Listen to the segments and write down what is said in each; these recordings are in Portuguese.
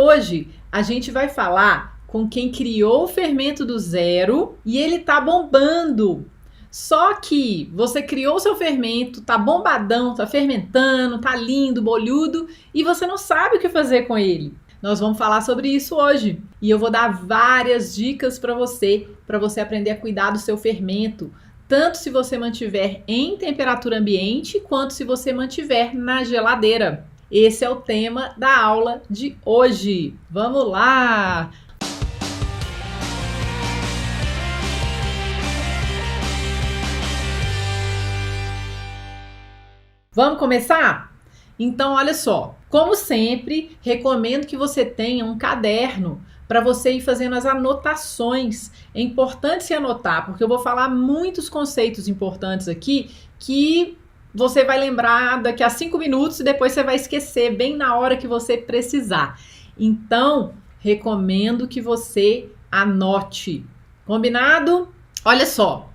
hoje a gente vai falar com quem criou o fermento do zero e ele tá bombando. Só que você criou o seu fermento, tá bombadão, tá fermentando, tá lindo, bolhudo e você não sabe o que fazer com ele. Nós vamos falar sobre isso hoje e eu vou dar várias dicas para você aprender a cuidar do seu fermento, tanto se você mantiver em temperatura ambiente quanto se você mantiver na geladeira. Esse é o tema da aula de hoje. Vamos lá! Vamos começar? Então, olha só. Como sempre, recomendo que você tenha um caderno para você ir fazendo as anotações. É importante se anotar, porque eu vou falar muitos conceitos importantes aqui que você vai lembrar daqui a 5 minutos e depois você vai esquecer bem na hora que você precisar. Então, recomendo que você anote. Combinado? Olha só,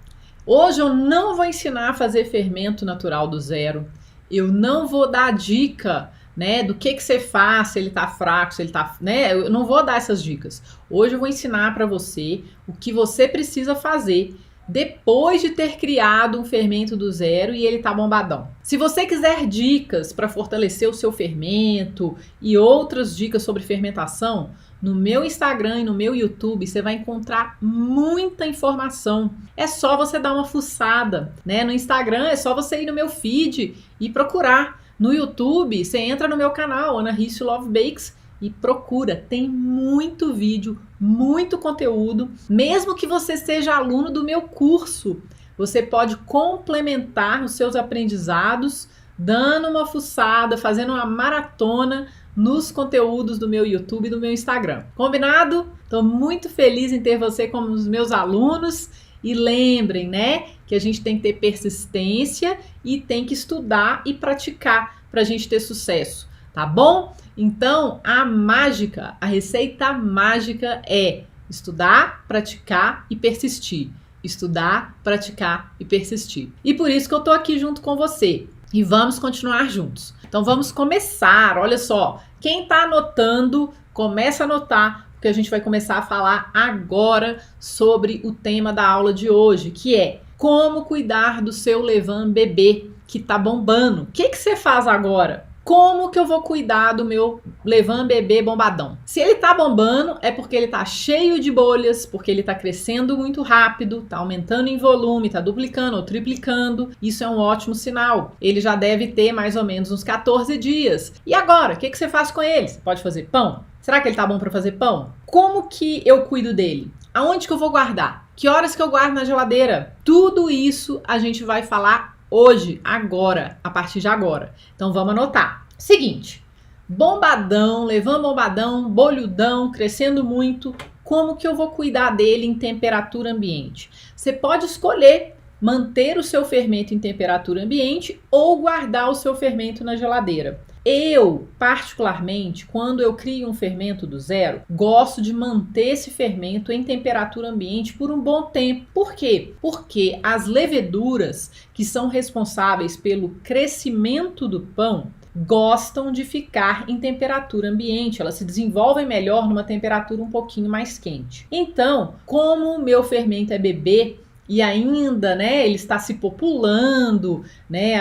hoje eu não vou ensinar a fazer fermento natural do zero. Eu não vou dar dica, né, do que você faz, se ele tá fraco, se ele tá, né, eu não vou dar essas dicas. Hoje eu vou ensinar para você o que você precisa fazer depois de ter criado um fermento do zero e ele tá bombadão. Se você quiser dicas para fortalecer o seu fermento e outras dicas sobre fermentação, no meu Instagram e no meu YouTube você vai encontrar muita informação. É só você dar uma fuçada, né? No Instagram é só você ir no meu feed e procurar. No YouTube você entra no meu canal, Ana Risso Love Bakes, e procura. Tem muito vídeo, muito conteúdo. Mesmo que você seja aluno do meu curso, você pode complementar os seus aprendizados dando uma fuçada, fazendo uma maratona nos conteúdos do meu YouTube e do meu Instagram. Combinado? Estou muito feliz em ter você como os meus alunos. E lembrem, né, que a gente tem que ter persistência e tem que estudar e praticar para a gente ter sucesso, tá bom? Então, a receita mágica é estudar, praticar e persistir. Estudar, praticar e persistir. E por isso que eu tô aqui junto com você. E vamos continuar juntos. Então vamos começar. Olha só, quem tá anotando, começa a anotar, porque a gente vai começar a falar agora sobre o tema da aula de hoje, que é como cuidar do seu levain bebê que tá bombando. O que você faz agora? Como que eu vou cuidar do meu levain bebê bombadão? Se ele tá bombando, é porque ele tá cheio de bolhas, porque ele tá crescendo muito rápido, tá aumentando em volume, tá duplicando ou triplicando. Isso é um ótimo sinal. Ele já deve ter mais ou menos uns 14 dias. E agora, o que você faz com ele? Você pode fazer pão? Será que ele tá bom para fazer pão? Como que eu cuido dele? Aonde que eu vou guardar? Que horas que eu guardo na geladeira? Tudo isso a gente vai falar hoje, agora, a partir de agora. Então vamos anotar. Seguinte, bombadão, levain bombadão, bolhudão, crescendo muito. Como que eu vou cuidar dele em temperatura ambiente? Você pode escolher manter o seu fermento em temperatura ambiente ou guardar o seu fermento na geladeira. Eu, particularmente, quando eu crio um fermento do zero, gosto de manter esse fermento em temperatura ambiente por um bom tempo. Por quê? Porque as leveduras que são responsáveis pelo crescimento do pão gostam de ficar em temperatura ambiente, elas se desenvolvem melhor numa temperatura um pouquinho mais quente. Então, como o meu fermento é bebê, e ainda, né, ele está se populando, né,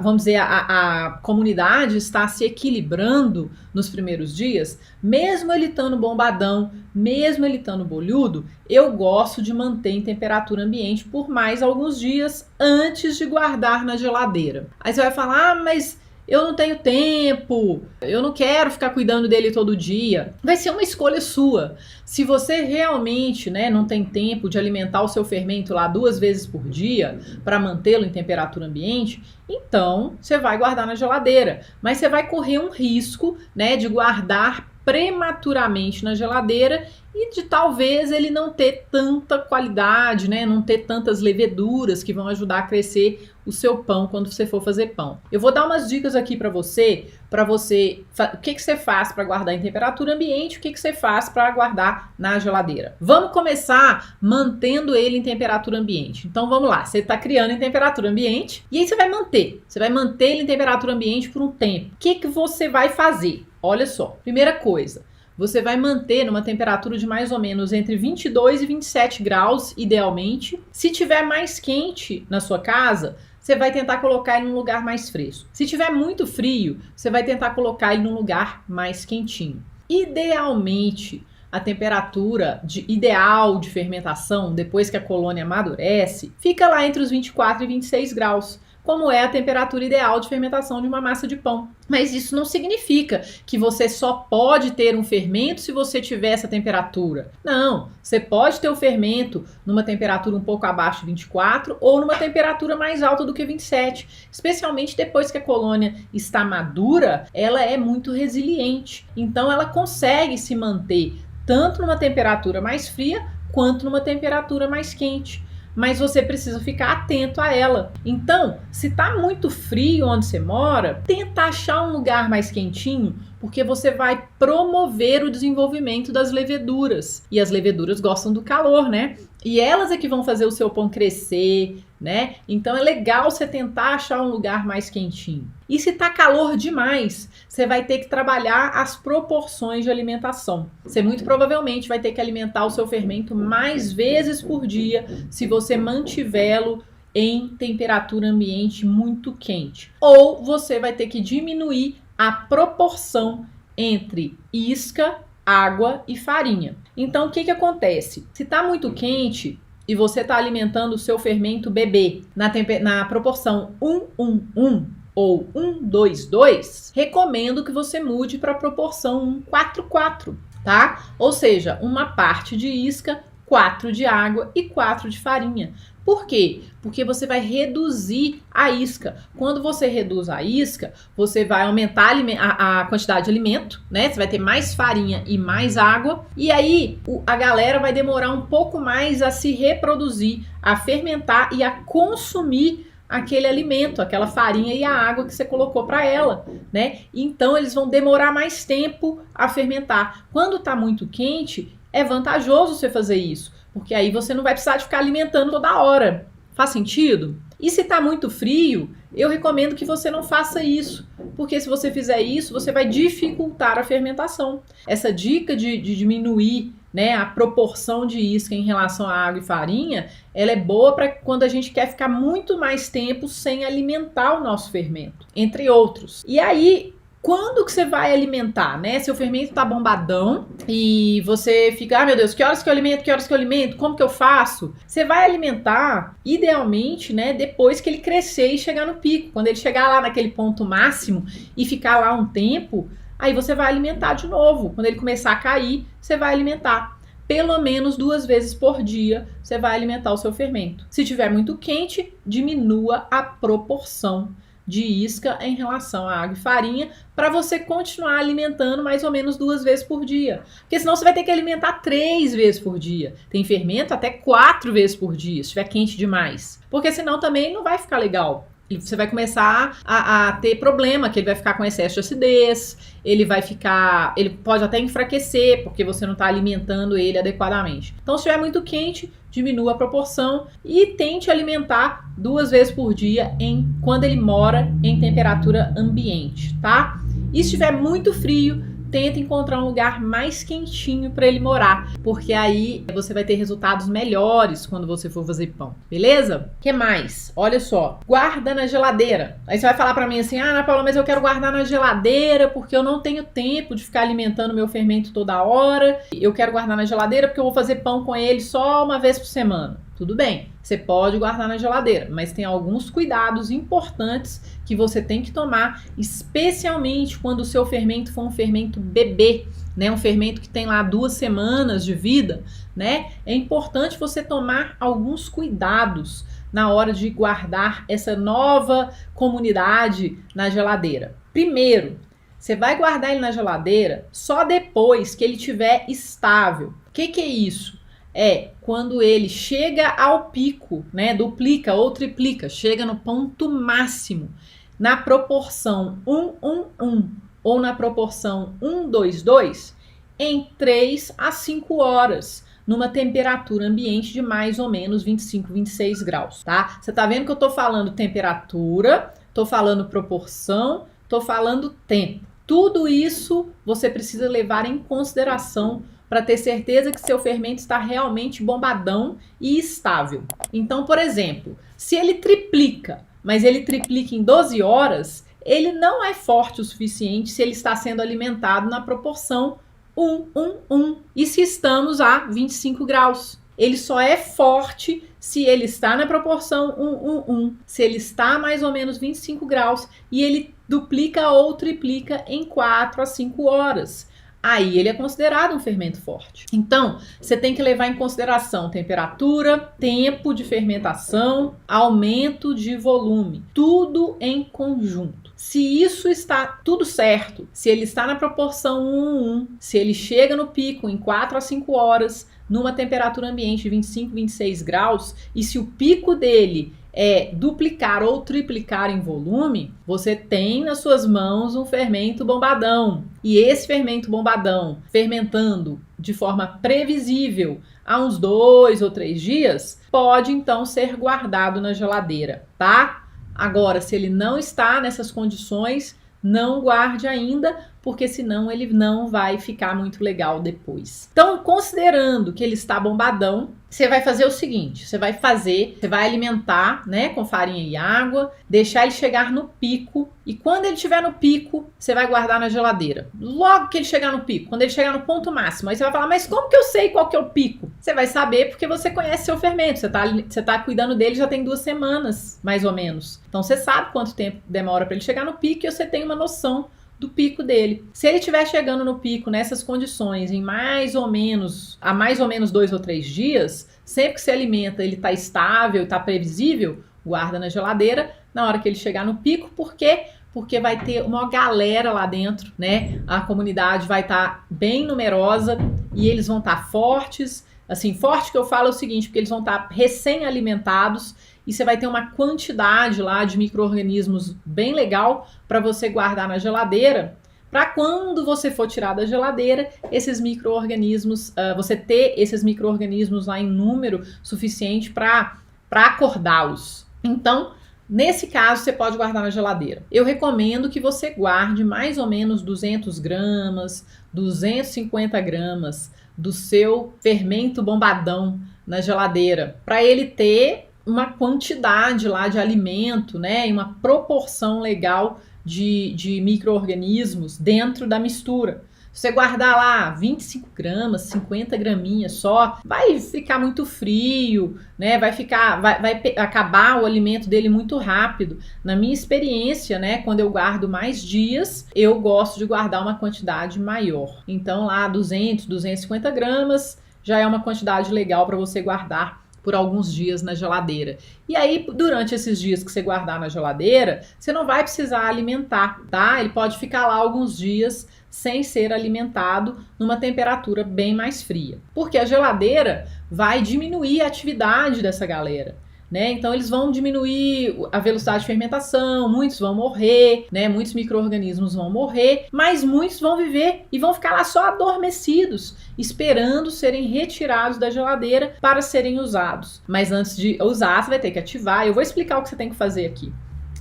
vamos dizer, a comunidade está se equilibrando nos primeiros dias, mesmo ele estando bombadão, mesmo ele estando bolhudo, eu gosto de manter em temperatura ambiente por mais alguns dias antes de guardar na geladeira. Aí você vai falar, mas eu não tenho tempo, eu não quero ficar cuidando dele todo dia. Vai ser uma escolha sua. Se você realmente, né, não tem tempo de alimentar o seu fermento lá 2 vezes por dia para mantê-lo em temperatura ambiente, então você vai guardar na geladeira. Mas você vai correr um risco, né, de guardar prematuramente na geladeira e de talvez ele não ter tanta qualidade, né, não ter tantas leveduras que vão ajudar a crescer o seu pão quando você for fazer pão. Eu vou dar umas dicas aqui para você, o que você faz para guardar em temperatura ambiente, o que você faz para guardar na geladeira. Vamos começar mantendo ele em temperatura ambiente. Então vamos lá, você está criando em temperatura ambiente e aí você vai manter ele em temperatura ambiente por um tempo. O que você vai fazer? Olha só, primeira coisa, você vai manter numa temperatura de mais ou menos entre 22 e 27 graus, idealmente. Se tiver mais quente na sua casa, você vai tentar colocar ele num lugar mais fresco. Se tiver muito frio, você vai tentar colocar ele num lugar mais quentinho. Idealmente, a temperatura ideal de fermentação, depois que a colônia amadurece, fica lá entre os 24 e 26 graus, como é a temperatura ideal de fermentação de uma massa de pão. Mas isso não significa que você só pode ter um fermento se você tiver essa temperatura. Não, você pode ter o fermento numa temperatura um pouco abaixo de 24 ou numa temperatura mais alta do que 27. Especialmente depois que a colônia está madura, ela é muito resiliente. Então ela consegue se manter tanto numa temperatura mais fria quanto numa temperatura mais quente. Mas você precisa ficar atento a ela. Então, se tá muito frio onde você mora, tenta achar um lugar mais quentinho, porque você vai promover o desenvolvimento das leveduras. E as leveduras gostam do calor, né? E elas é que vão fazer o seu pão crescer, né? Então é legal você tentar achar um lugar mais quentinho. E se tá calor demais, você vai ter que trabalhar as proporções de alimentação. Você muito provavelmente vai ter que alimentar o seu fermento mais vezes por dia se você mantivê-lo em temperatura ambiente muito quente. Ou você vai ter que diminuir a proporção entre isca, água e farinha. Então, o que acontece? Se está muito quente e você está alimentando o seu fermento bebê na proporção 1:1:1 ou 1:2:2, recomendo que você mude para a proporção 1:4:4, tá? Ou seja, uma parte de isca, 4 de água e 4 de farinha. Por quê? Porque você vai reduzir a isca. Quando você reduz a isca, você vai aumentar a quantidade de alimento, né? Você vai ter mais farinha e mais água. E aí, a galera vai demorar um pouco mais a se reproduzir, a fermentar e a consumir aquele alimento, aquela farinha e a água que você colocou para ela, né? Então, eles vão demorar mais tempo a fermentar. Quando tá muito quente, é vantajoso você fazer isso, porque aí você não vai precisar de ficar alimentando toda hora. Faz sentido? E se tá muito frio, eu recomendo que você não faça isso, porque se você fizer isso, você vai dificultar a fermentação. Essa dica de diminuir, né, a proporção de isca em relação à água e farinha, ela é boa para quando a gente quer ficar muito mais tempo sem alimentar o nosso fermento, entre outros. E aí, quando que você vai alimentar, né? Seu fermento tá bombadão e você fica, ah, meu Deus, que horas que eu alimento, que horas que eu alimento, como que eu faço? Você vai alimentar, idealmente, né, depois que ele crescer e chegar no pico. Quando ele chegar lá naquele ponto máximo e ficar lá um tempo, aí você vai alimentar de novo. Quando ele começar a cair, você vai alimentar. Pelo menos 2 vezes por dia você vai alimentar o seu fermento. Se tiver muito quente, diminua a proporção de isca em relação à água e farinha para você continuar alimentando mais ou menos 2 vezes por dia. Porque senão você vai ter que alimentar 3 vezes por dia. Tem fermento até 4 vezes por dia, se estiver quente demais. Porque senão também não vai ficar legal. Você vai começar a ter problema, que ele vai ficar com excesso de acidez, ele pode até enfraquecer, porque você não está alimentando ele adequadamente. Então, se estiver muito quente, diminua a proporção e tente alimentar 2 vezes por dia quando ele mora em temperatura ambiente, tá? E se estiver muito frio, tenta encontrar um lugar mais quentinho para ele morar, porque aí você vai ter resultados melhores quando você for fazer pão, beleza? O que mais? Olha só, guarda na geladeira. Aí você vai falar para mim assim, ah, Ana Paula, mas eu quero guardar na geladeira porque eu não tenho tempo de ficar alimentando meu fermento toda hora. Eu quero guardar na geladeira porque eu vou fazer pão com ele só uma vez por semana. Tudo bem, você pode guardar na geladeira, mas tem alguns cuidados importantes que você tem que tomar, especialmente quando o seu fermento for um fermento bebê, né? Um fermento que tem lá 2 semanas de vida, né? É importante você tomar alguns cuidados na hora de guardar essa nova comunidade na geladeira. Primeiro, você vai guardar ele na geladeira só depois que ele estiver estável. O que é isso? É quando ele chega ao pico, né? Duplica ou triplica, chega no ponto máximo, na proporção 1:1:1 ou na proporção 1:2:2, em 3 a 5 horas, numa temperatura ambiente de mais ou menos 25, 26 graus, tá? Você tá vendo que eu tô falando temperatura, tô falando proporção, tô falando tempo. Tudo isso você precisa levar em consideração para ter certeza que seu fermento está realmente bombadão e estável. Então, por exemplo, se ele triplica, mas ele triplica em 12 horas, ele não é forte o suficiente se ele está sendo alimentado na proporção 1, 1, 1. E se estamos a 25 graus? Ele só é forte se ele está na proporção 1, 1, 1. Se ele está a mais ou menos 25 graus e ele duplica ou triplica em 4 a 5 horas. Aí ele é considerado um fermento forte. Então, você tem que levar em consideração temperatura, tempo de fermentação, aumento de volume, tudo em conjunto. Se isso está tudo certo, se ele está na proporção 1:1, se ele chega no pico em 4 a 5 horas, numa temperatura ambiente de 25, 26 graus, e se o pico dele é duplicar ou triplicar em volume, você tem nas suas mãos um fermento bombadão. E esse fermento bombadão, fermentando de forma previsível há uns 2 ou 3 dias, pode então ser guardado na geladeira, tá? Agora, se ele não está nessas condições, não guarde ainda, porque senão ele não vai ficar muito legal depois. Então, considerando que ele está bombadão, você vai fazer o seguinte, você vai alimentar, né, com farinha e água, deixar ele chegar no pico, e quando ele estiver no pico, você vai guardar na geladeira. Logo que ele chegar no pico, quando ele chegar no ponto máximo, aí você vai falar, mas como que eu sei qual que é o pico? Você vai saber porque você conhece seu fermento, você tá cuidando dele já tem 2 semanas, mais ou menos. Então, você sabe quanto tempo demora para ele chegar no pico e você tem uma noção do pico dele. Se ele estiver chegando no pico nessas condições há mais ou menos 2 ou 3 dias, sempre que se alimenta ele está estável, está previsível, guarda na geladeira na hora que ele chegar no pico. Por quê? Porque vai ter uma galera lá dentro, né? A comunidade vai estar bem numerosa e eles vão estar fortes. Assim, forte que eu falo é o seguinte, porque eles vão estar recém-alimentados e você vai ter uma quantidade lá de micro-organismos bem legal para você guardar na geladeira, para quando você for tirar da geladeira, esses micro-organismos, você ter esses micro-organismos lá em número suficiente para acordá-los. Então, nesse caso, você pode guardar na geladeira. Eu recomendo que você guarde mais ou menos 200 gramas, 250 gramas do seu fermento bombadão na geladeira, para ele ter uma quantidade lá de alimento, né, e uma proporção legal de micro-organismos dentro da mistura. Se você guardar lá 25 gramas, 50 graminhas só, vai ficar muito frio, né? Vai acabar o alimento dele muito rápido. Na minha experiência, né, quando eu guardo mais dias, eu gosto de guardar uma quantidade maior. Então lá 200, 250 gramas já é uma quantidade legal para você guardar por alguns dias na geladeira. E aí, durante esses dias que você guardar na geladeira, você não vai precisar alimentar, tá? Ele pode ficar lá alguns dias sem ser alimentado numa temperatura bem mais fria. Porque a geladeira vai diminuir a atividade dessa galera, né? Então eles vão diminuir a velocidade de fermentação, muitos vão morrer, né? Muitos micro-organismos vão morrer, mas muitos vão viver e vão ficar lá só adormecidos, esperando serem retirados da geladeira para serem usados. Mas antes de usar, você vai ter que ativar. Eu vou explicar o que você tem que fazer aqui.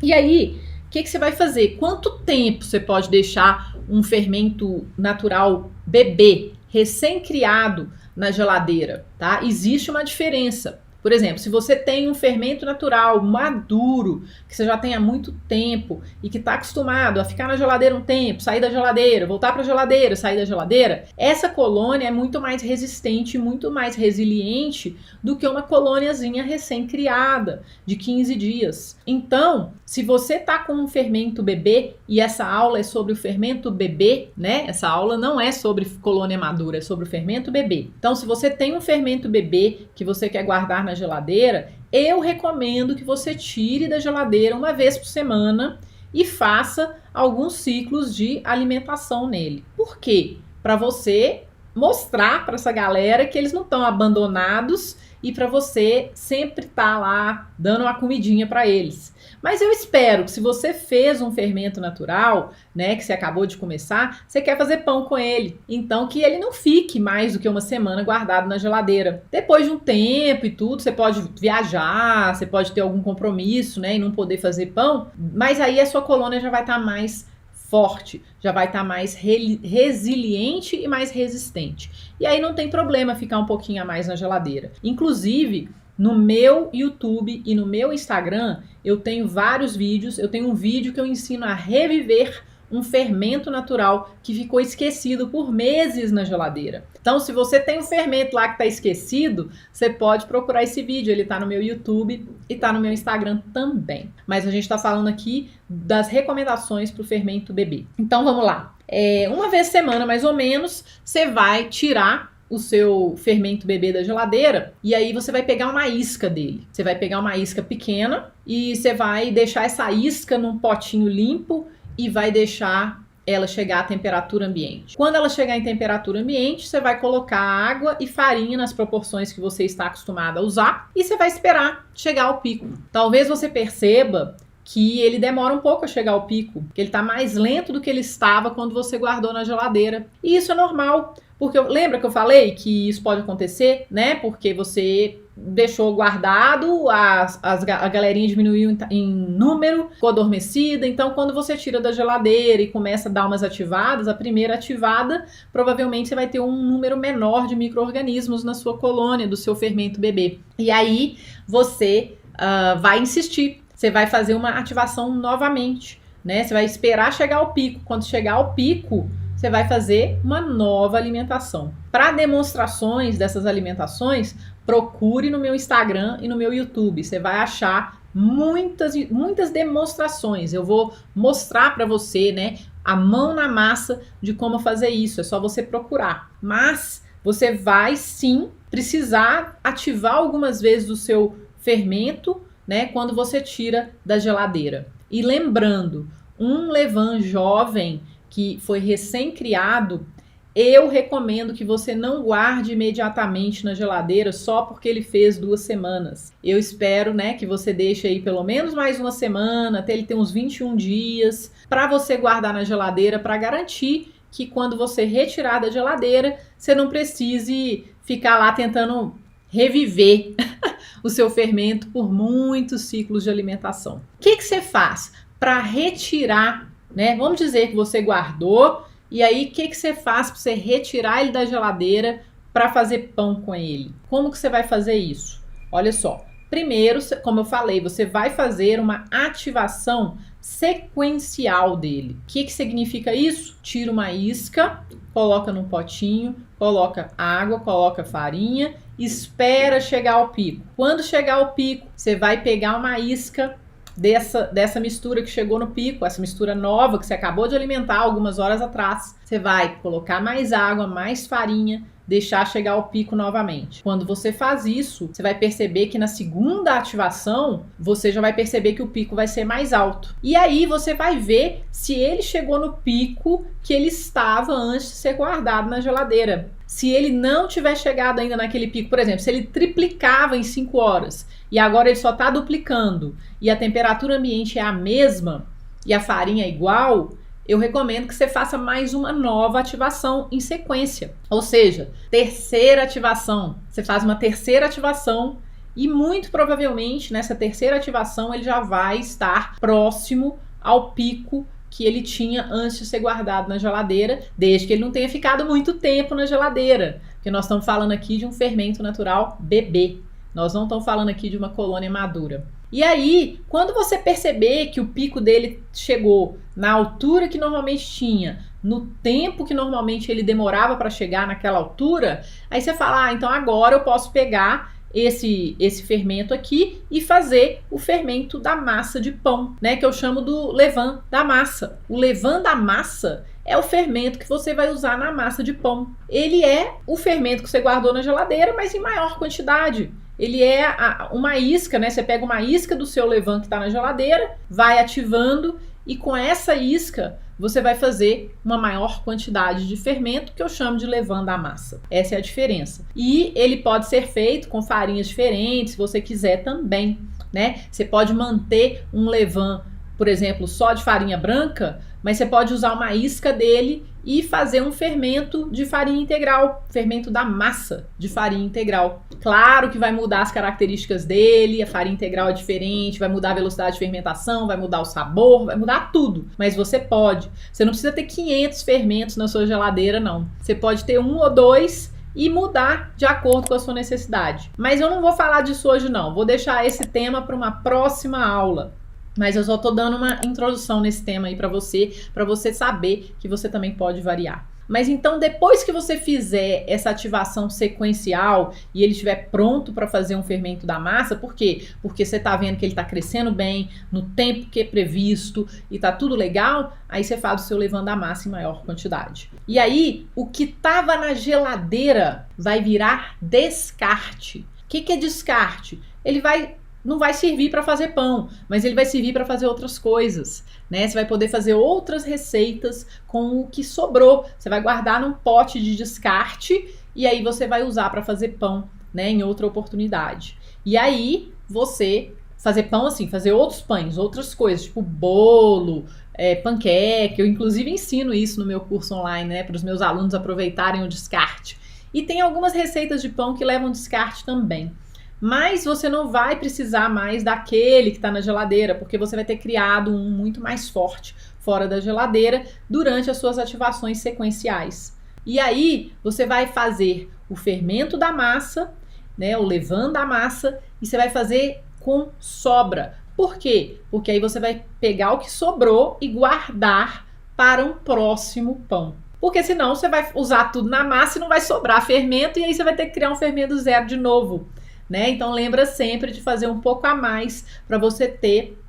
E aí, o que você vai fazer? Quanto tempo você pode deixar um fermento natural bebê, recém-criado, na geladeira, tá? Existe uma diferença. Por exemplo, se você tem um fermento natural maduro, que você já tem há muito tempo e que está acostumado a ficar na geladeira um tempo, sair da geladeira, voltar para a geladeira, sair da geladeira, essa colônia é muito mais resistente, muito mais resiliente do que uma colôniazinha recém-criada de 15 dias. Então, se você está com um fermento bebê, e essa aula é sobre o fermento bebê, né? Essa aula não é sobre colônia madura, é sobre o fermento bebê. Então, se você tem um fermento bebê que você quer guardar na geladeira, eu recomendo que você tire da geladeira uma vez por semana e faça alguns ciclos de alimentação nele. Por quê? Para você mostrar para essa galera que eles não estão abandonados e para você sempre estar lá dando uma comidinha para eles. Mas eu espero que se você fez um fermento natural, né, que você acabou de começar, você quer fazer pão com ele. Então que ele não fique mais do que uma semana guardado na geladeira. Depois de um tempo e tudo, você pode viajar, você pode ter algum compromisso, né, e não poder fazer pão, mas aí a sua colônia já vai estar mais forte, já vai estar mais resiliente e mais resistente. E aí não tem problema ficar um pouquinho a mais na geladeira. Inclusive, no meu YouTube e no meu Instagram, eu tenho vários vídeos. Eu tenho um vídeo que eu ensino a reviver um fermento natural que ficou esquecido por meses na geladeira. Então, se você tem um fermento lá que está esquecido, você pode procurar esse vídeo. Ele está no meu YouTube e está no meu Instagram também. Mas a gente está falando aqui das recomendações para o fermento bebê. Então, vamos lá. Uma vez por semana, mais ou menos, você vai tirar o seu fermento bebê da geladeira e aí você vai pegar uma isca dele. Você vai pegar uma isca pequena e você vai deixar essa isca num potinho limpo e vai deixar ela chegar à temperatura ambiente. Quando ela chegar em temperatura ambiente, você vai colocar água e farinha nas proporções que você está acostumado a usar e você vai esperar chegar ao pico. Talvez você perceba que ele demora um pouco a chegar ao pico, que ele está mais lento do que ele estava quando você guardou na geladeira. E isso é normal, porque lembra que eu falei que isso pode acontecer, né? Porque você deixou guardado, a galerinha diminuiu em número, ficou adormecida. Então, quando você tira da geladeira e começa a dar umas ativadas, a primeira ativada, provavelmente você vai ter um número menor de micro-organismos na sua colônia, do seu fermento bebê. E aí, você vai insistir. Você vai fazer uma ativação novamente, né? Você vai esperar chegar ao pico. Quando chegar ao pico, você vai fazer uma nova alimentação. Para demonstrações dessas alimentações, procure no meu Instagram e no meu YouTube. Você vai achar muitas demonstrações. Eu vou mostrar para você, né, a mão na massa de como fazer isso. É só você procurar. Mas você vai sim precisar ativar algumas vezes o seu fermento, né, quando você tira da geladeira. E lembrando, um levain jovem que foi recém-criado, eu recomendo que você não guarde imediatamente na geladeira só porque ele fez 2 semanas. Eu espero, né, que você deixe aí pelo menos mais uma semana, até ele ter uns 21 dias, para você guardar na geladeira, para garantir que quando você retirar da geladeira, você não precise ficar lá tentando reviver o seu fermento por muitos ciclos de alimentação. O que você faz para retirar, né? Vamos dizer que você guardou, e aí o que você faz para você retirar ele da geladeira para fazer pão com ele? Como que você vai fazer isso? Olha só, primeiro, como eu falei, você vai fazer uma ativação sequencial dele. O que significa isso? Tira uma isca, coloca num potinho, coloca água, coloca farinha, espera chegar ao pico. Quando chegar ao pico, você vai pegar uma isca dessa mistura que chegou no pico, essa mistura nova que você acabou de alimentar algumas horas atrás. Você vai colocar mais água, mais farinha, deixar chegar ao pico novamente. Quando você faz isso, você vai perceber que na segunda ativação, você já vai perceber que o pico vai ser mais alto. E aí você vai ver se ele chegou no pico que ele estava antes de ser guardado na geladeira. Se ele não tiver chegado ainda naquele pico, por exemplo, se ele triplicava em 5 horas e agora ele só está duplicando e a temperatura ambiente é a mesma e a farinha é igual, eu recomendo que você faça mais uma nova ativação em sequência. Ou seja, terceira ativação. Você faz uma terceira ativação e muito provavelmente nessa terceira ativação ele já vai estar próximo ao pico que ele tinha antes de ser guardado na geladeira, desde que ele não tenha ficado muito tempo na geladeira, porque nós estamos falando aqui de um fermento natural bebê, nós não estamos falando aqui de uma colônia madura. E aí, quando você perceber que o pico dele chegou na altura que normalmente tinha, no tempo que normalmente ele demorava para chegar naquela altura, aí você fala, então agora eu posso pegar esse fermento aqui e fazer o fermento da massa de pão, né? Que eu chamo do levain da massa. O levain da massa é o fermento que você vai usar na massa de pão. Ele é o fermento que você guardou na geladeira, mas em maior quantidade. Ele é uma isca, né? Você pega uma isca do seu levain que está na geladeira, vai ativando e com essa isca você vai fazer uma maior quantidade de fermento, que eu chamo de levain da massa. Essa é a diferença. E ele pode ser feito com farinhas diferentes, se você quiser também, né? Você pode manter um levain por exemplo, só de farinha branca, mas você pode usar uma isca dele e fazer um fermento de farinha integral, fermento da massa de farinha integral. Claro que vai mudar as características dele, a farinha integral é diferente, vai mudar a velocidade de fermentação, vai mudar o sabor, vai mudar tudo, mas você pode. Você não precisa ter 500 fermentos na sua geladeira, não. Você pode ter 1 ou 2 e mudar de acordo com a sua necessidade. Mas eu não vou falar disso hoje, não. Vou deixar esse tema para uma próxima aula. Mas eu só tô dando uma introdução nesse tema aí para você saber que você também pode variar. Mas então, depois que você fizer essa ativação sequencial e ele estiver pronto para fazer um fermento da massa, por quê? Porque você tá vendo que ele tá crescendo bem, no tempo que é previsto e tá tudo legal, aí você faz o seu levando a massa em maior quantidade. E aí, o que tava na geladeira vai virar descarte. O que é descarte? Ele não vai servir para fazer pão, mas ele vai servir para fazer outras coisas, né? Você vai poder fazer outras receitas com o que sobrou. Você vai guardar num pote de descarte e aí você vai usar para fazer pão, né? Em outra oportunidade. E aí você fazer pão assim, fazer outros pães, outras coisas, tipo bolo, panqueca. Eu inclusive ensino isso no meu curso online, né? Para os meus alunos aproveitarem o descarte. E tem algumas receitas de pão que levam descarte também. Mas você não vai precisar mais daquele que está na geladeira, porque você vai ter criado um muito mais forte fora da geladeira durante as suas ativações sequenciais. E aí você vai fazer o fermento da massa, né, o levain da massa, e você vai fazer com sobra. Por quê? Porque aí você vai pegar o que sobrou e guardar para um próximo pão. Porque senão você vai usar tudo na massa e não vai sobrar fermento, e aí você vai ter que criar um fermento zero de novo. Né? Então lembra sempre de fazer um pouco a mais para você ter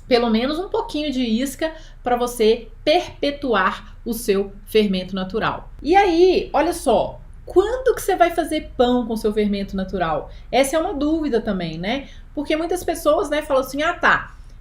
pelo menos um pouquinho de isca para você perpetuar o seu fermento natural. E aí, olha só, quando que você vai fazer pão com seu fermento natural? Essa é uma dúvida também, né? Porque muitas pessoas, né, falam assim,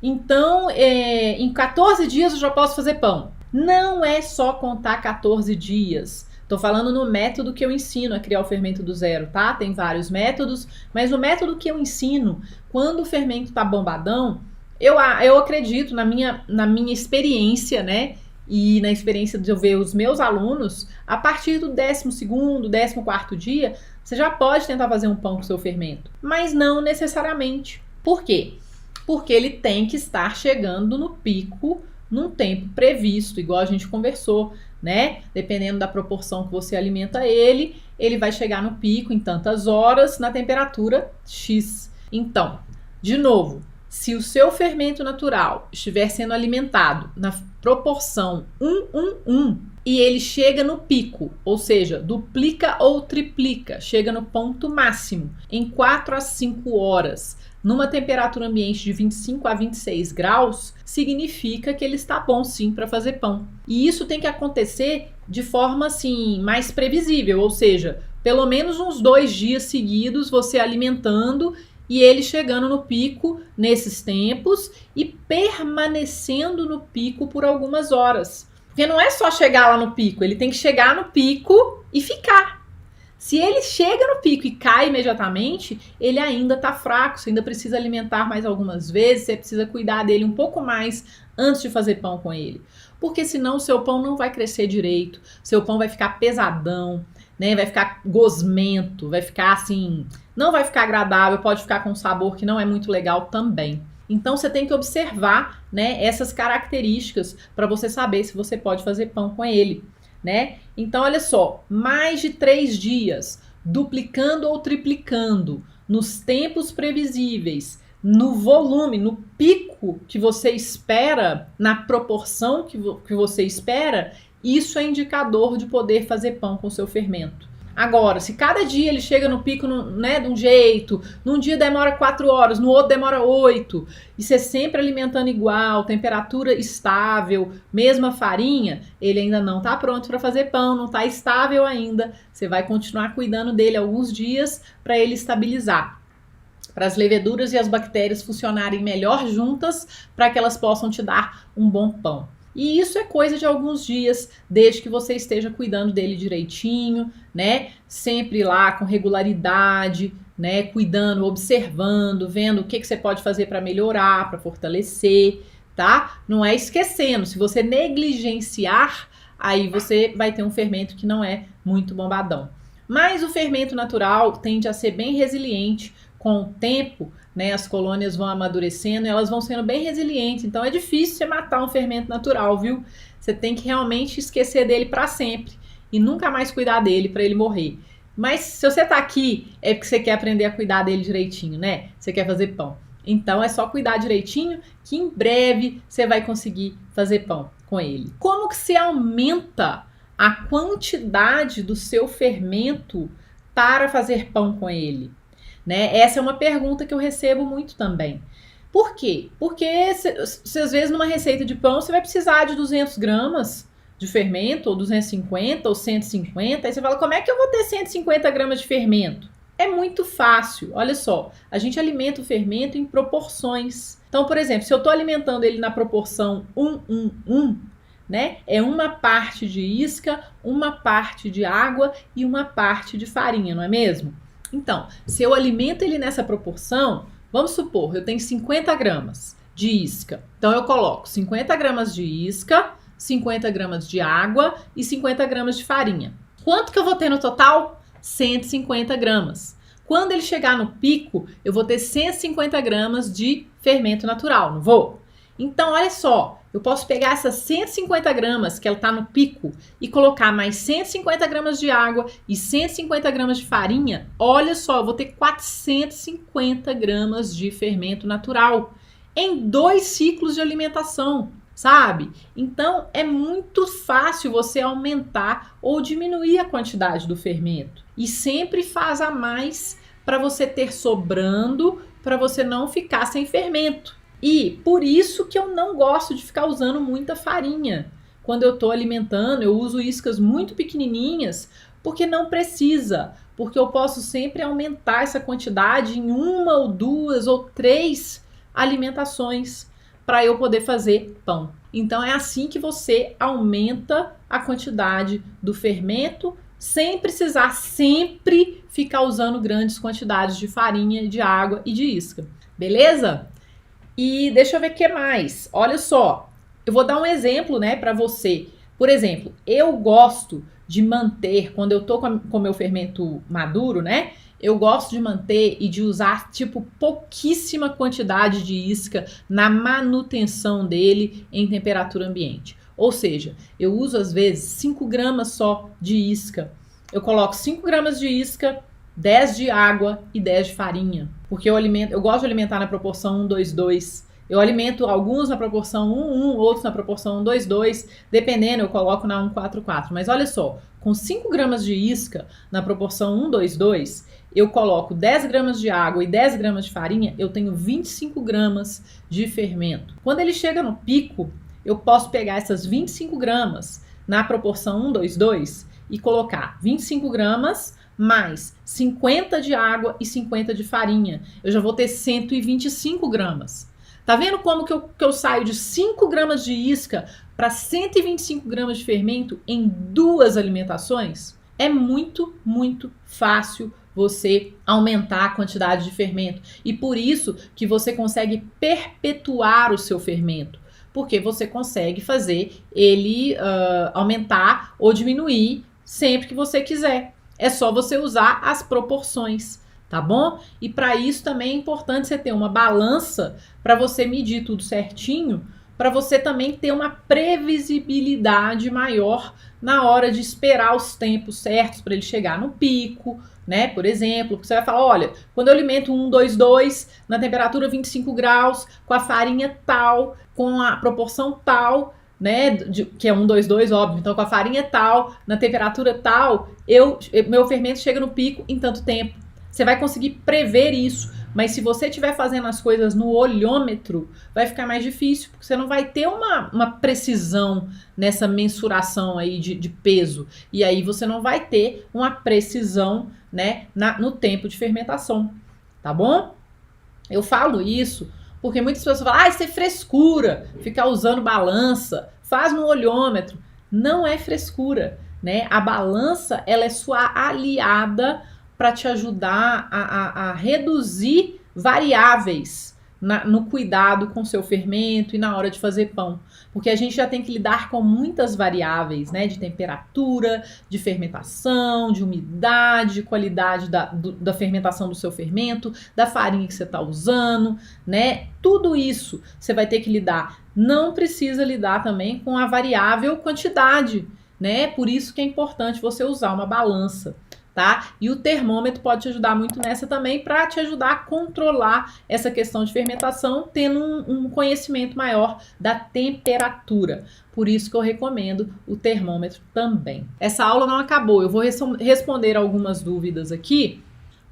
então em 14 dias eu já posso fazer pão. Não é só contar 14 dias. Tô falando no método que eu ensino a criar o fermento do zero, tá? Tem vários métodos, mas o método que eu ensino, quando o fermento tá bombadão, eu acredito na minha experiência, né? E na experiência de eu ver os meus alunos, a partir do 12º, 14º dia, você já pode tentar fazer um pão com seu fermento. Mas não necessariamente. Por quê? Porque ele tem que estar chegando no pico num tempo previsto, igual a gente conversou, né? Dependendo da proporção que você alimenta ele vai chegar no pico em tantas horas na temperatura X. Então, de novo, se o seu fermento natural estiver sendo alimentado na proporção 1:1 e ele chega no pico, ou seja, duplica ou triplica, chega no ponto máximo em 4 a 5 horas, numa temperatura ambiente de 25 a 26 graus, significa que ele está bom sim para fazer pão. E isso tem que acontecer de forma assim mais previsível, ou seja, pelo menos uns 2 dias seguidos você alimentando e ele chegando no pico nesses tempos e permanecendo no pico por algumas horas. Porque não é só chegar lá no pico, ele tem que chegar no pico e ficar. Se ele chega no pico e cai imediatamente, ele ainda está fraco, você ainda precisa alimentar mais algumas vezes, você precisa cuidar dele um pouco mais antes de fazer pão com ele. Porque senão o seu pão não vai crescer direito, seu pão vai ficar pesadão, né? Vai ficar gosmento, vai ficar assim, não vai ficar agradável, pode ficar com um sabor que não é muito legal também. Então você tem que observar, né, essas características para você saber se você pode fazer pão com ele. Né? Então, olha só, mais de 3 dias, duplicando ou triplicando, nos tempos previsíveis, no volume, no pico que você espera, na proporção que você espera, isso é indicador de poder fazer pão com o seu fermento. Agora, se cada dia ele chega no pico, né, de um jeito, num dia demora 4 horas, no outro demora 8, e você sempre alimentando igual, temperatura estável, mesma farinha, ele ainda não está pronto para fazer pão, não está estável ainda. Você vai continuar cuidando dele alguns dias para ele estabilizar, para as leveduras e as bactérias funcionarem melhor juntas, para que elas possam te dar um bom pão. E isso é coisa de alguns dias, desde que você esteja cuidando dele direitinho, né? Sempre lá com regularidade, né? Cuidando, observando, vendo o que você pode fazer para melhorar, para fortalecer, tá? Não é esquecendo. Se você negligenciar, aí você vai ter um fermento que não é muito bombadão. Mas o fermento natural tende a ser bem resiliente com o tempo, né? As colônias vão amadurecendo e elas vão sendo bem resilientes. Então é difícil você matar um fermento natural, viu? Você tem que realmente esquecer dele para sempre e nunca mais cuidar dele para ele morrer. Mas se você tá aqui, é porque você quer aprender a cuidar dele direitinho, né? Você quer fazer pão. Então é só cuidar direitinho que em breve você vai conseguir fazer pão com ele. Como que se aumenta a quantidade do seu fermento para fazer pão com ele? Né? Essa é uma pergunta que eu recebo muito também. Por quê? Porque se às vezes numa receita de pão você vai precisar de 200 gramas de fermento, ou 250, ou 150, aí você fala, como é que eu vou ter 150 gramas de fermento? É muito fácil, olha só, a gente alimenta o fermento em proporções. Então, por exemplo, se eu estou alimentando ele na proporção 1, né? É uma parte de isca, uma parte de água e uma parte de farinha, não é mesmo? Então, se eu alimento ele nessa proporção, vamos supor, eu tenho 50 gramas de isca. Então, eu coloco 50 gramas de isca, 50 gramas de água e 50 gramas de farinha. Quanto que eu vou ter no total? 150 gramas. Quando ele chegar no pico, eu vou ter 150 gramas de fermento natural, não vou? Então, olha só, eu posso pegar essas 150 gramas que ela está no pico e colocar mais 150 gramas de água e 150 gramas de farinha. Olha só, eu vou ter 450 gramas de fermento natural em 2 ciclos de alimentação, sabe? Então, é muito fácil você aumentar ou diminuir a quantidade do fermento. E sempre faz a mais para você ter sobrando, para você não ficar sem fermento. E por isso que eu não gosto de ficar usando muita farinha. Quando eu estou alimentando, eu uso iscas muito pequenininhas, porque não precisa. Porque eu posso sempre aumentar essa quantidade em 1 ou 2 ou 3 alimentações para eu poder fazer pão. Então é assim que você aumenta a quantidade do fermento sem precisar sempre ficar usando grandes quantidades de farinha, de água e de isca. Beleza? E deixa eu ver o que mais. Olha só, eu vou dar um exemplo, né, para você. Por exemplo, eu gosto de manter, quando eu tô com meu fermento maduro, né, eu gosto de manter e de usar, tipo, pouquíssima quantidade de isca na manutenção dele em temperatura ambiente. Ou seja, eu uso, às vezes, 5 gramas só de isca. Eu coloco 5 gramas de isca, 10 de água e 10 de farinha. Porque eu gosto de alimentar na proporção 1, 2, 2. Eu alimento alguns na proporção 1, 1, outros na proporção 1, 2, 2. Dependendo, eu coloco na 1, 4, 4. Mas olha só, com 5 gramas de isca na proporção 1, 2, 2, eu coloco 10 gramas de água e 10 gramas de farinha, eu tenho 25 gramas de fermento. Quando ele chega no pico, eu posso pegar essas 25 gramas na proporção 1, 2, 2 e colocar 25 gramas mais 50 de água e 50 de farinha. Eu já vou ter 125 gramas. Tá vendo como que eu saio de 5 gramas de isca para 125 gramas de fermento em 2 alimentações? É muito, muito fácil você aumentar a quantidade de fermento. E por isso que você consegue perpetuar o seu fermento. Porque você consegue fazer ele aumentar ou diminuir sempre que você quiser. É só você usar as proporções, tá bom? E para isso também é importante você ter uma balança para você medir tudo certinho, para você também ter uma previsibilidade maior na hora de esperar os tempos certos para ele chegar no pico, né? Por exemplo, você vai falar, olha, quando eu alimento 1, 2, 2, na temperatura 25 graus, com a farinha tal, com a proporção tal, né, que é 1, 2, 2, óbvio, então com a farinha tal, na temperatura tal, meu fermento chega no pico em tanto tempo. Você vai conseguir prever isso, mas se você estiver fazendo as coisas no olhômetro, vai ficar mais difícil, porque você não vai ter uma precisão nessa mensuração aí de peso, e aí você não vai ter uma precisão, né, no tempo de fermentação, tá bom? Eu falo isso porque muitas pessoas falam, isso é frescura, ficar usando balança, faz no olhômetro. Não é frescura, né? A balança, ela é sua aliada para te ajudar a reduzir variáveis, no cuidado com o seu fermento e na hora de fazer pão. Porque a gente já tem que lidar com muitas variáveis, né? De temperatura, de fermentação, de umidade, de qualidade da fermentação do seu fermento, da farinha que você está usando, né? Tudo isso você vai ter que lidar. Não precisa lidar também com a variável quantidade, né? Por isso que é importante você usar uma balança. Tá? E o termômetro pode te ajudar muito nessa também para te ajudar a controlar essa questão de fermentação, tendo um conhecimento maior da temperatura. Por isso que eu recomendo o termômetro também. Essa aula não acabou, eu vou responder algumas dúvidas aqui.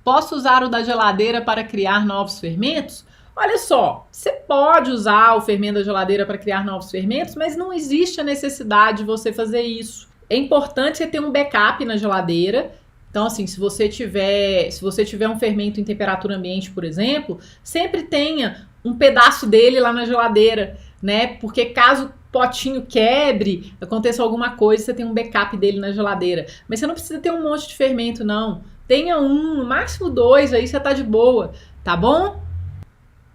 Posso usar o da geladeira para criar novos fermentos? Olha só, você pode usar o fermento da geladeira para criar novos fermentos, mas não existe a necessidade de você fazer isso. É importante você ter um backup na geladeira. Então, assim, se você tiver um fermento em temperatura ambiente, por exemplo, sempre tenha um pedaço dele lá na geladeira, né? Porque caso o potinho quebre, aconteça alguma coisa, você tem um backup dele na geladeira. Mas você não precisa ter um monte de fermento, não. Tenha um, no máximo 2, aí você tá de boa, tá bom?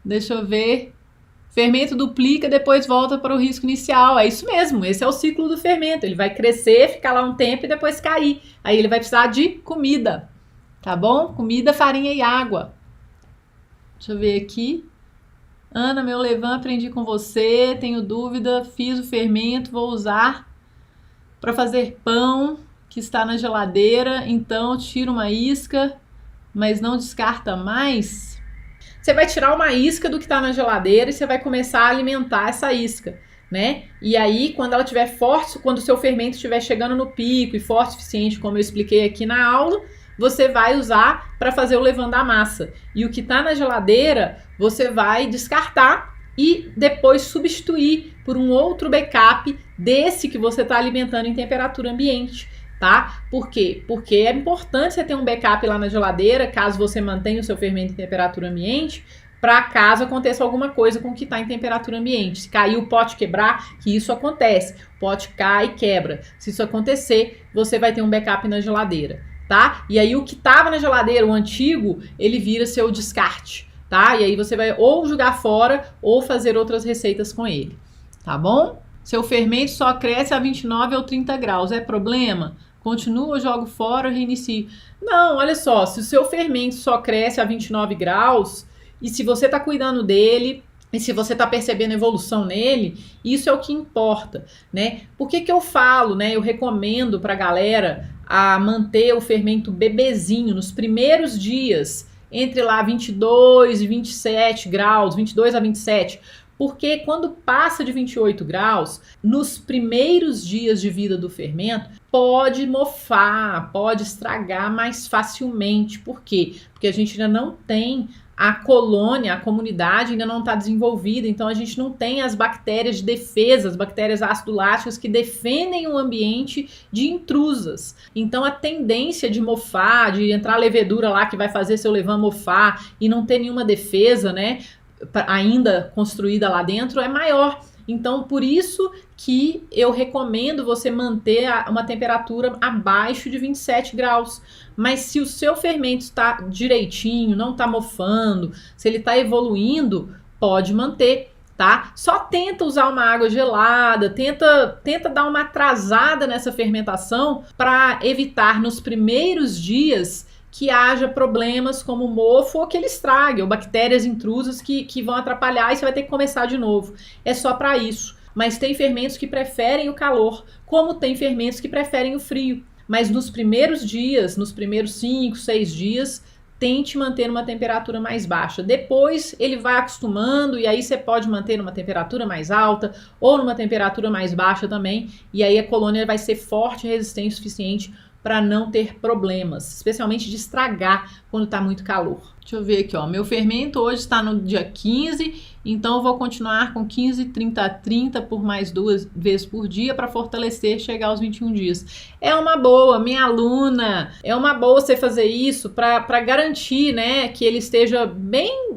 Deixa eu ver. Fermento duplica, depois volta para o risco inicial. É isso mesmo, esse é o ciclo do fermento. Ele vai crescer, ficar lá um tempo e depois cair. Aí ele vai precisar de comida, tá bom? Comida, farinha e água. Deixa eu ver aqui. Ana, meu levain, aprendi com você, tenho dúvida, fiz o fermento, vou usar para fazer pão que está na geladeira, então tiro uma isca, mas não descarta mais. Você vai tirar uma isca do que está na geladeira e você vai começar a alimentar essa isca, né? E aí, quando ela estiver forte, quando o seu fermento estiver chegando no pico e forte o suficiente, como eu expliquei aqui na aula, você vai usar para fazer o levain da massa. E o que está na geladeira, você vai descartar e depois substituir por um outro backup desse que você está alimentando em temperatura ambiente. Tá? Por quê? Porque é importante você ter um backup lá na geladeira, caso você mantenha o seu fermento em temperatura ambiente, para caso aconteça alguma coisa com o que está em temperatura ambiente. Se cair o pote quebrar, que isso acontece. O pote cai e quebra. Se isso acontecer, você vai ter um backup na geladeira, tá? E aí o que estava na geladeira, o antigo, ele vira seu descarte, tá? E aí você vai ou jogar fora ou fazer outras receitas com ele, tá bom? Seu fermento só cresce a 29 ou 30 graus, é problema? Continua, jogo fora ou reinicio? Não, olha só, se o seu fermento só cresce a 29 graus e se você está cuidando dele e se você está percebendo evolução nele, isso é o que importa, né? Por que eu falo, né? Eu recomendo para a galera a manter o fermento bebezinho nos primeiros dias, entre lá 22 e 27 graus, 22 a 27. Porque quando passa de 28 graus, nos primeiros dias de vida do fermento, pode mofar, pode estragar mais facilmente. Por quê? Porque a gente ainda não tem a colônia, a comunidade ainda não está desenvolvida, então a gente não tem as bactérias de defesa, as bactérias ácido-láticas que defendem o ambiente de intrusas. Então a tendência de mofar, de entrar levedura lá que vai fazer seu levain mofar e não ter nenhuma defesa, né? Ainda construída lá dentro é maior. Então, por isso que eu recomendo você manter uma temperatura abaixo de 27 graus. Mas se o seu fermento está direitinho, não está mofando, se ele está evoluindo, pode manter, tá? Só tenta usar uma água gelada, tenta dar uma atrasada nessa fermentação para evitar nos primeiros dias que haja problemas como mofo ou que ele estrague, ou bactérias intrusas que vão atrapalhar e você vai ter que começar de novo. É só para isso. Mas tem fermentos que preferem o calor, como tem fermentos que preferem o frio. Mas nos primeiros dias, nos primeiros 5, 6 dias, tente manter numa temperatura mais baixa. Depois ele vai acostumando e aí você pode manter numa temperatura mais alta ou numa temperatura mais baixa também. E aí a colônia vai ser forte e resistente o suficiente para não ter problemas, especialmente de estragar quando está muito calor. Deixa eu ver aqui, ó. Meu fermento hoje está no dia 15, então eu vou continuar com 15, 30, 30 por mais 2 vezes por dia para fortalecer, chegar aos 21 dias. É uma boa, minha aluna, é uma boa você fazer isso para garantir, né, que ele esteja bem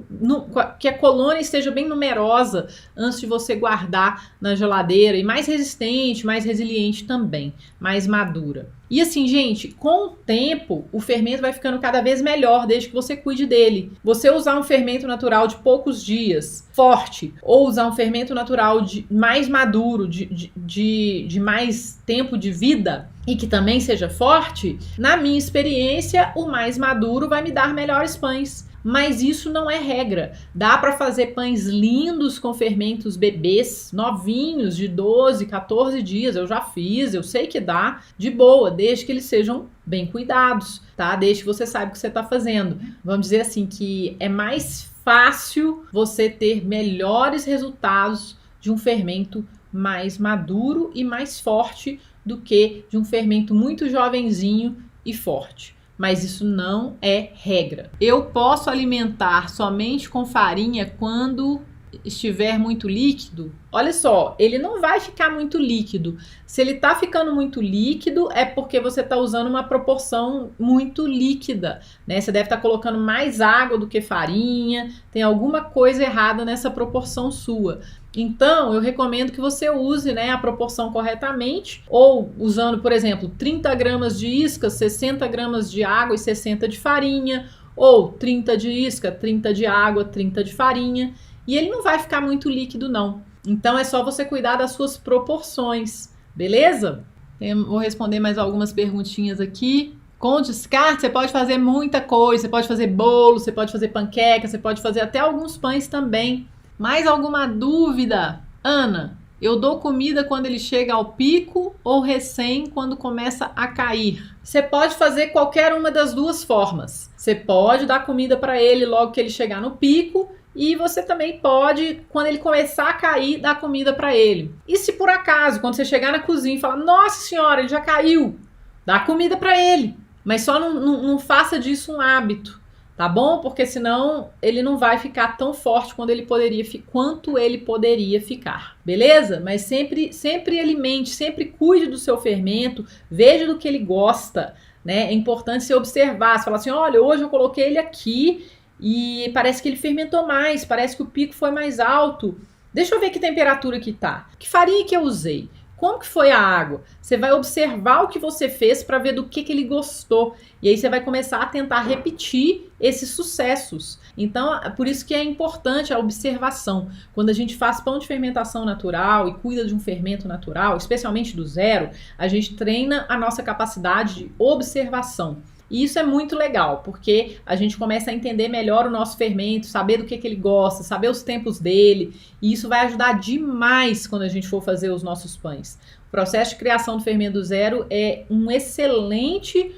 que a colônia esteja bem numerosa antes de você guardar na geladeira e mais resistente, mais resiliente também, mais madura. E assim, gente, com o tempo, o fermento vai ficando cada vez melhor desde que você cuide dele. Você usar um fermento natural de poucos dias, forte, ou usar um fermento natural mais maduro, de mais tempo de vida e que também seja forte, na minha experiência, o mais maduro vai me dar melhores pães. Mas isso não é regra. Dá para fazer pães lindos com fermentos bebês, novinhos, de 12, 14 dias. Eu já fiz, eu sei que dá, de boa, desde que eles sejam bem cuidados, tá? Desde que você saiba o que você está fazendo. Vamos dizer assim que é mais fácil você ter melhores resultados de um fermento mais maduro e mais forte do que de um fermento muito jovenzinho e forte. Mas isso não é regra. Eu posso alimentar somente com farinha quando estiver muito líquido? Olha só, ele não vai ficar muito líquido. Se ele tá ficando muito líquido, é porque você tá usando uma proporção muito líquida, né? Você deve estar colocando mais água do que farinha, tem alguma coisa errada nessa proporção sua. Então, eu recomendo que você use, né, a proporção corretamente, ou usando, por exemplo, 30 gramas de isca, 60 gramas de água e 60 de farinha, ou 30 de isca, 30 de água, 30 de farinha, e ele não vai ficar muito líquido, não. Então, é só você cuidar das suas proporções, beleza? Eu vou responder mais algumas perguntinhas aqui. Com descarte, você pode fazer muita coisa, você pode fazer bolo, você pode fazer panqueca, você pode fazer até alguns pães também. Mais alguma dúvida? Ana, eu dou comida quando ele chega ao pico ou recém quando começa a cair? Você pode fazer qualquer uma das duas formas. Você pode dar comida para ele logo que ele chegar no pico e você também pode, quando ele começar a cair, dar comida para ele. E se por acaso, quando você chegar na cozinha e falar, nossa senhora, ele já caiu, dá comida para ele. Mas só não faça disso um hábito. Tá bom? Porque senão ele não vai ficar tão forte quanto ele poderia ficar. Beleza? Mas sempre alimente, sempre cuide do seu fermento, veja do que ele gosta, né? É importante você observar, você falar assim, olha, hoje eu coloquei ele aqui e parece que ele fermentou mais, parece que o pico foi mais alto. Deixa eu ver que temperatura que tá. Que farinha que eu usei? Como que foi a água? Você vai observar o que você fez para ver do que ele gostou. E aí você vai começar a tentar repetir esses sucessos. Então, por isso que é importante a observação. Quando a gente faz pão de fermentação natural e cuida de um fermento natural, especialmente do zero, a gente treina a nossa capacidade de observação. E isso é muito legal, porque a gente começa a entender melhor o nosso fermento, saber do que ele gosta, saber os tempos dele, e isso vai ajudar demais quando a gente for fazer os nossos pães. O processo de criação do fermento do zero é um excelente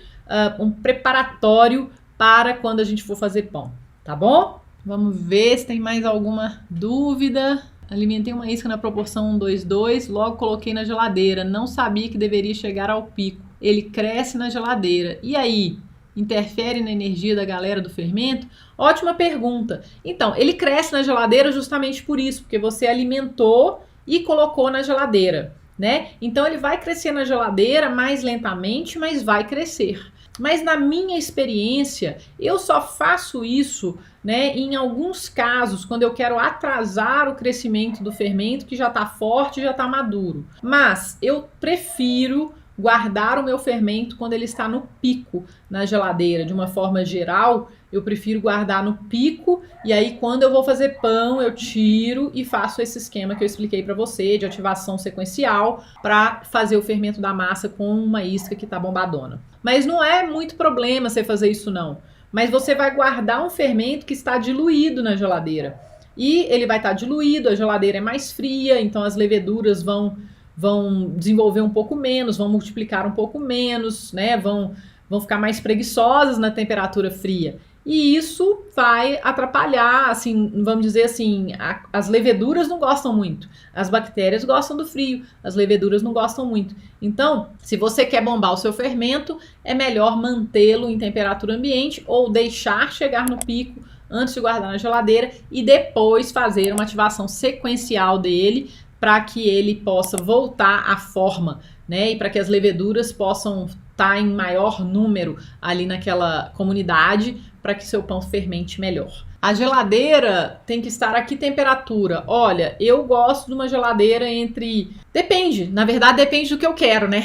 um preparatório para quando a gente for fazer pão, tá bom? Vamos ver se tem mais alguma dúvida. Alimentei uma isca na proporção 1:2:2, logo coloquei na geladeira, não sabia que deveria chegar ao pico. Ele cresce na geladeira. E aí, interfere na energia da galera do fermento? Ótima pergunta. Então, ele cresce na geladeira justamente por isso, porque você alimentou e colocou na geladeira, né? Então, ele vai crescer na geladeira mais lentamente, mas vai crescer. Mas na minha experiência, eu só faço isso, né, em alguns casos, quando eu quero atrasar o crescimento do fermento que já está forte, já está maduro. Mas eu prefiro guardar o meu fermento quando ele está no pico na geladeira. De uma forma geral, eu prefiro guardar no pico e aí quando eu vou fazer pão, eu tiro e faço esse esquema que eu expliquei para você de ativação sequencial para fazer o fermento da massa com uma isca que tá bombadona. Mas não é muito problema você fazer isso não. Mas você vai guardar um fermento que está diluído na geladeira. E ele vai estar diluído, a geladeira é mais fria, então as leveduras vão desenvolver um pouco menos, vão multiplicar um pouco menos, né? Vão ficar mais preguiçosas na temperatura fria. E isso vai atrapalhar, assim, vamos dizer assim, as leveduras não gostam muito. As bactérias gostam do frio, as leveduras não gostam muito. Então, se você quer bombar o seu fermento, é melhor mantê-lo em temperatura ambiente ou deixar chegar no pico antes de guardar na geladeira e depois fazer uma ativação sequencial dele para que ele possa voltar à forma, né? E para que as leveduras possam tá em maior número ali naquela comunidade para que seu pão fermente melhor. A geladeira tem que estar a que temperatura? Olha, eu gosto de uma geladeira entre... Depende, na verdade depende do que eu quero, né?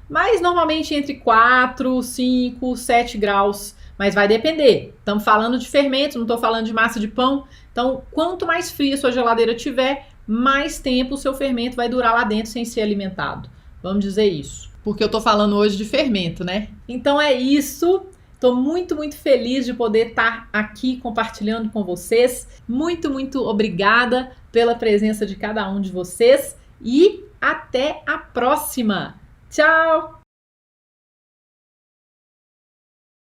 Mas normalmente entre 4, 5, 7 graus. Mas vai depender. Estamos falando de fermento, não estou falando de massa de pão. Então, quanto mais fria a sua geladeira tiver, mais tempo o seu fermento vai durar lá dentro sem ser alimentado. Vamos dizer isso. Porque eu estou falando hoje de fermento, né? Então é isso. Estou muito, muito feliz de poder estar aqui compartilhando com vocês. Muito, muito obrigada pela presença de cada um de vocês. E até a próxima. Tchau!